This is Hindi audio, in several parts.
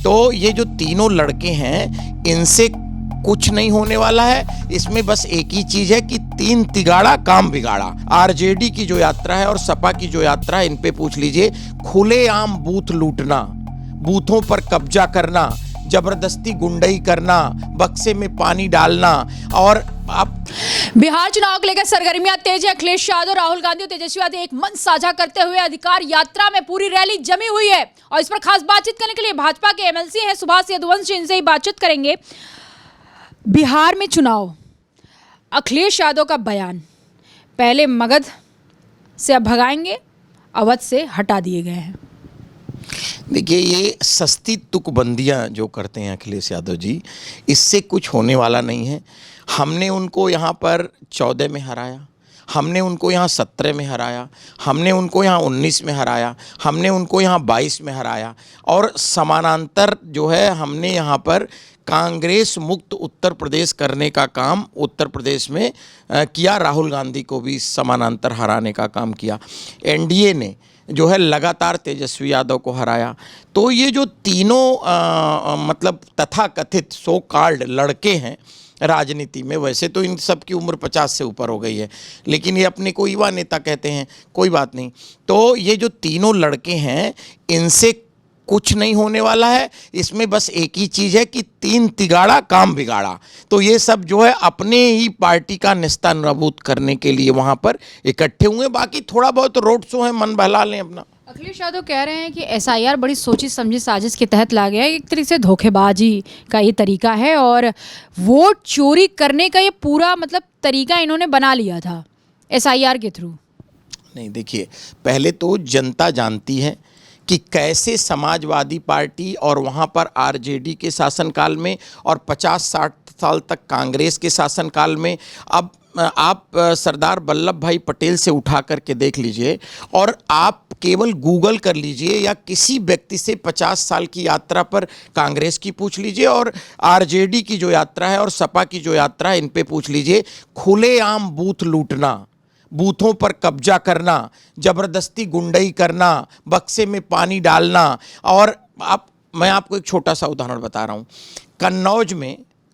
तो ये जो तीनों लड़के हैं इनसे कुछ नहीं होने वाला है। इसमें बस एक ही चीज है कि तीन तिगाड़ा काम बिगाड़ा। आरजेडी की जो यात्रा है और सपा की जो यात्रा है, इन पे पूछ लीजिए। खुलेआम बूथ लूटना, बूथों पर कब्जा करना, जबरदस्ती गुंडई करना, बक्से में पानी डालना। और आप बिहार चुनाव को लेकर सरगर्मियां तेज है। अखिलेश यादव, राहुल गांधी और तेजस्वी यादव एक मंच साझा करते हुए अधिकार यात्रा में पूरी रैली जमी हुई है। और इस पर खास बातचीत करने के लिए भाजपा के एमएलसी हैं सुभाष यदुवंशी, इनसे ही बातचीत करेंगे। बिहार में चुनाव, अखिलेश यादव का बयान, पहले मगध से अब भगाएंगे, अवध से हटा दिए गए हैं। देखिए, ये सस्ती तुकबंदियां जो करते हैं अखिलेश यादव जी, इससे कुछ होने वाला नहीं है। हमने उनको यहाँ पर 14 में हराया, हमने उनको यहाँ 17 में हराया, हमने उनको यहाँ 19 में हराया, हमने उनको यहाँ 22 में हराया। और समानांतर जो है हमने यहाँ पर कांग्रेस मुक्त उत्तर प्रदेश करने का काम उत्तर प्रदेश में किया। राहुल गांधी को भी समानांतर हराने का काम किया। एनडीए ने जो है लगातार तेजस्वी यादव को हराया। तो ये जो तीनों मतलब तथाकथित सो कॉल्ड लड़के हैं राजनीति में, वैसे तो इन सब की उम्र 50 से ऊपर हो गई है, लेकिन ये अपने को युवा नेता कहते हैं, कोई बात नहीं। तो ये जो तीनों लड़के हैं इनसे कुछ नहीं होने वाला है। इसमें बस एक ही चीज़ है कि तीन तिगाड़ा काम बिगाड़ा। तो ये सब जो है अपने ही पार्टी का नेस्तनाबूद करने के लिए वहाँ पर इकट्ठे हुए। बाकी थोड़ा बहुत रोड शो है, मन बहला लें अपना। अखिलेश यादव कह रहे हैं कि एसआईआर बड़ी सोची समझी साजिश के तहत ला गया है, एक तरीके से धोखेबाजी का ये तरीका है और वोट चोरी करने का ये पूरा मतलब तरीका इन्होंने बना लिया था एसआईआर के थ्रू। नहीं, देखिए, पहले तो जनता जानती है कि कैसे समाजवादी पार्टी और वहाँ पर आरजेडी के शासनकाल में और 50-60 साल तक कांग्रेस के शासनकाल में, अब आप सरदार वल्लभ भाई पटेल से उठा करके देख लीजिए और आप केवल गूगल कर लीजिए या किसी व्यक्ति से 50 साल की यात्रा पर कांग्रेस की पूछ लीजिए और आरजेडी की जो यात्रा है और सपा की जो यात्रा है, इन पे पूछ लीजिए। खुलेआम बूथ लूटना, बूथों पर कब्जा करना, जबरदस्ती गुंडई करना, बक्से में पानी डालना। और मैं आपको एक छोटा सा उदाहरण बता रहा हूँ।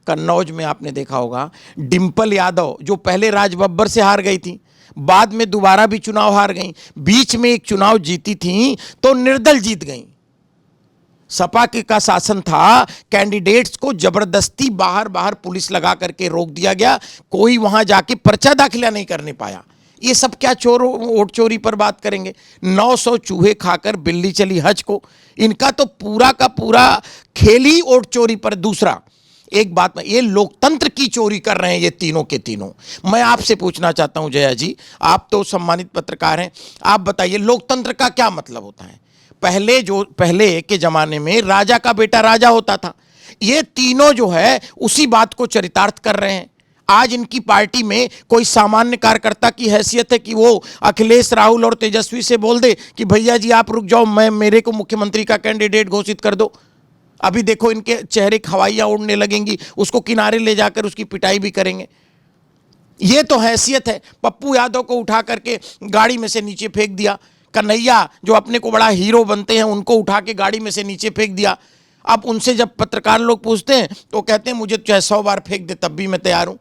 कन्नौज में आपने देखा होगा, डिंपल यादव जो पहले राज बब्बर से हार गई थी, बाद में दोबारा भी चुनाव हार गई, बीच में एक चुनाव जीती थी तो निर्दल जीत गई। सपा का शासन था, कैंडिडेट्स को जबरदस्ती बाहर पुलिस लगा करके रोक दिया गया, कोई वहां जाके पर्चा दाखिला नहीं करने पाया। ये सब क्या वोट चोरी पर बात करेंगे। 900 चूहे खाकर बिल्ली चली हज को, इनका तो पूरा का पूरा खेल ही वोट चोरी पर। दूसरा एक बात में, ये लोकतंत्र की चोरी कर रहे हैं ये तीनों के तीनों। मैं आपसे पूछना चाहता हूं जया जी, आप तो सम्मानित पत्रकार हैं, आप बताइए लोकतंत्र का क्या मतलब होता है। पहले के जमाने में राजा का बेटा राजा होता था। ये तीनों जो है उसी बात को चरितार्थ कर रहे हैं। आज इनकी पार्टी में कोई सामान्य कार्यकर्ता की हैसियत है कि वो अखिलेश, राहुल और तेजस्वी से बोल दे कि भैया जी आप रुक जाओ, मेरे को मुख्यमंत्री का कैंडिडेट घोषित कर दो। अभी देखो इनके चेहरे खवाइयां उड़ने लगेंगी, उसको किनारे ले जाकर उसकी पिटाई भी करेंगे। ये तो हैसियत है। पप्पू यादव को उठा करके गाड़ी में से नीचे फेंक दिया, कन्हैया जो अपने को बड़ा हीरो बनते हैं उनको उठा के गाड़ी में से नीचे फेंक दिया। अब उनसे जब पत्रकार लोग पूछते हैं तो कहते हैं मुझे चाहे 100 बार फेंक दे तब भी मैं तैयार हूं।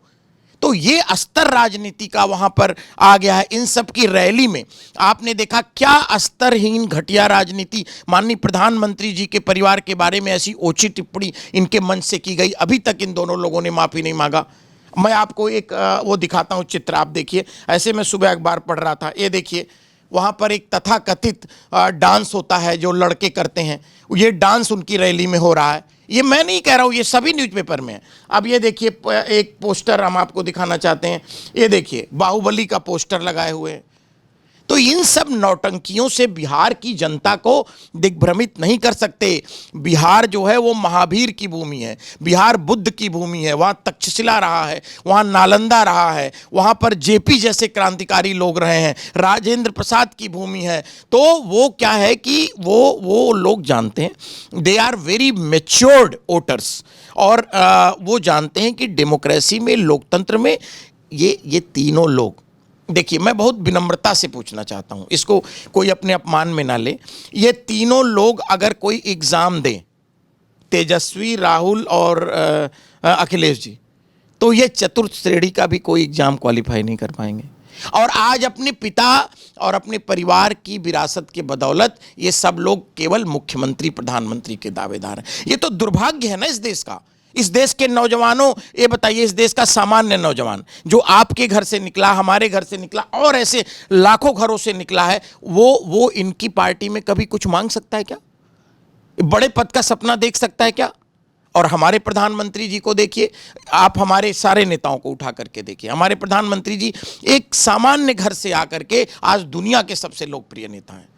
तो ये अस्तर राजनीति का वहां पर आ गया है। इन सब की रैली में आपने देखा क्या अस्तरहीन घटिया राजनीति। माननीय प्रधानमंत्री जी के परिवार के बारे में ऐसी ओछी टिप्पणी इनके मंच से की गई, अभी तक इन दोनों लोगों ने माफी नहीं मांगा। मैं आपको एक वो दिखाता हूं चित्र, आप देखिए। ऐसे मैं सुबह अखबार पढ़ रहा था, ये देखिए वहां पर एक तथाकथित डांस होता है जो लड़के करते हैं, ये डांस उनकी रैली में हो रहा है। ये मैं नहीं कह रहा हूँ, ये सभी न्यूज़पेपर में है। अब ये देखिए एक पोस्टर हम आपको दिखाना चाहते हैं, ये देखिए बाहुबली का पोस्टर लगाए हुए हैं। तो इन सब नौटंकियों से बिहार की जनता को दिग्भ्रमित नहीं कर सकते। बिहार जो है वो महावीर की भूमि है, बिहार बुद्ध की भूमि है, वहाँ तक्षशिला रहा है, वहाँ नालंदा रहा है, वहाँ पर जेपी जैसे क्रांतिकारी लोग रहे हैं, राजेंद्र प्रसाद की भूमि है। तो वो क्या है कि वो लोग जानते हैं, they are very matured voters, और वो जानते हैं कि डेमोक्रेसी में, लोकतंत्र में ये तीनों लोग, देखिए मैं बहुत विनम्रता से पूछना चाहता हूं, इसको कोई अपने अपमान में ना ले। ये तीनों लोग अगर कोई एग्जाम दें तेजस्वी, राहुल और अखिलेश जी, तो ये चतुर्थ श्रेणी का भी कोई एग्जाम क्वालिफाई नहीं कर पाएंगे। और आज अपने पिता और अपने परिवार की विरासत के बदौलत ये सब लोग केवल मुख्यमंत्री, प्रधानमंत्री के दावेदार हैं। ये तो दुर्भाग्य है ना इस देश का। इस देश के नौजवानों, ये बताइए, इस देश का सामान्य नौजवान जो आपके घर से निकला, हमारे घर से निकला और ऐसे लाखों घरों से निकला है, वो इनकी पार्टी में कभी कुछ मांग सकता है क्या? बड़े पद का सपना देख सकता है क्या? और हमारे प्रधानमंत्री जी को देखिए, आप हमारे सारे नेताओं को उठा करके देखिए, हमारे प्रधानमंत्री जी एक सामान्य घर से आकर के आज दुनिया के सबसे लोकप्रिय नेता हैं।